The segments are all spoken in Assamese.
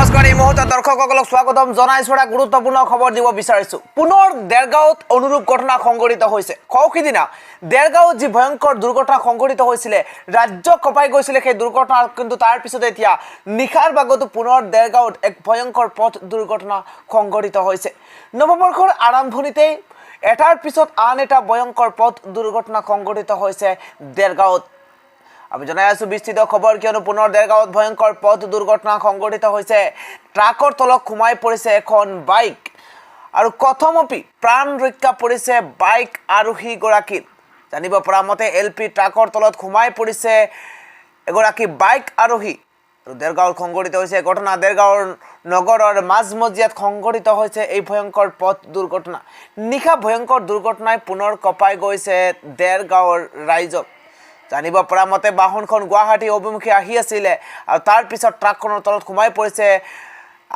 নমস্কাৰ এই মুহূৰ্তত দৰ্শকসকলক স্বাগতম জনাইছোঁ এটা গুৰুত্বপূৰ্ণ খবৰ দিব বিচাৰিছোঁ পুনৰ দেৰগাঁৱত অনুৰূপ ঘটনা সংঘটিত হৈছে সৌখিদিনা দেৰগাঁৱত যি ভয়ংকৰ দুৰ্ঘটনা সংঘটিত হৈছিলে ৰাজ্য কঁপাই গৈছিলে সেই দুৰ্ঘটনা কিন্তু তাৰ পিছতে এতিয়া নিশাৰ ভাগতো পুনৰ দেৰগাঁৱত এক ভয়ংকৰ পথ দুৰ্ঘটনা সংঘটিত হৈছে নৱবৰ্ষৰ আৰম্ভণিতেই এটাৰ পিছত আন এটা ভয়ংকৰ পথ দুৰ্ঘটনা সংঘটিত হৈছে দেৰগাঁৱত আমি জনাই আছো বিস্তৃত খবৰ কিয়নো পুনৰ দেৰগাঁৱত ভয়ংকৰ পথ দুৰ্ঘটনা সংঘটিত হৈছে ট্ৰাকৰ তলত সোমাই পৰিছে এখন বাইক আৰু কথমপি প্ৰাণ ৰক্ষা পৰিছে বাইক আৰোহীগৰাকীৰ জানিব পৰা মতে এলপি ট্ৰাকৰ তলত সোমাই পৰিছে এগৰাকী বাইক আৰোহী আৰু দেৰগাঁৱত সংঘটিত হৈছে ঘটনা দেৰগাঁৱৰ নগৰৰ মাজমজিয়াত সংঘটিত হৈছে এই ভয়ংকৰ পথ দুৰ্ঘটনা নিশা ভয়ংকৰ দুৰ্ঘটনাই পুনৰ কঁপাই গৈছে দেৰগাঁৱৰ ৰাইজক জানিব পৰা মতে বাহনখন গুৱাহাটী অভিমুখে আহি আছিলে আৰু তাৰ পিছত ট্ৰাকখনৰ তলত সোমাই পৰিছে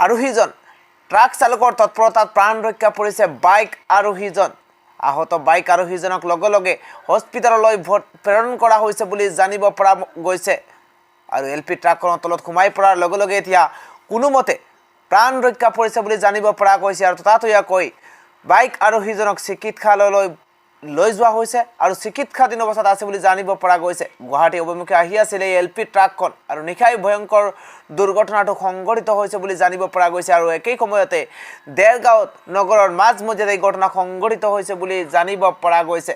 আৰোহীজন ট্ৰাক চালকৰ তৎপৰতাত প্ৰাণ ৰক্ষা পৰিছে বাইক আৰোহীজন আহত বাইক আৰোহীজনক লগে লগে হস্পিটেললৈ প্ৰেৰণ কৰা হৈছে বুলি জানিব পৰা গৈছে আৰু এলপি ট্ৰাকখনৰ তলত সোমাই পৰাৰ লগে লগে এতিয়া কোনোমতে প্ৰাণ ৰক্ষা পৰিছে বুলি জানিব পৰা গৈছে আৰু ততাতৈয়াকৈ বাইক আৰোহীজনক চিকিৎসালয়লৈ লৈ যোৱা হৈছে আৰু চিকিৎসাধীন অৱস্থাত আছে বুলি জানিব পৰা গৈছে গুৱাহাটী অভিমুখে আহি আছিল এই এলপি ট্ৰাকখন আৰু নিশাই ভয়ংকৰ দুৰ্ঘটনাটো সংঘটিত হৈছে বুলি জানিব পৰা গৈছে আৰু একেই সময়তে দেৰগাঁৱত নগৰৰ মাজমজিয়াত এই ঘটনা সংঘটিত হৈছে বুলি জানিব পৰা গৈছে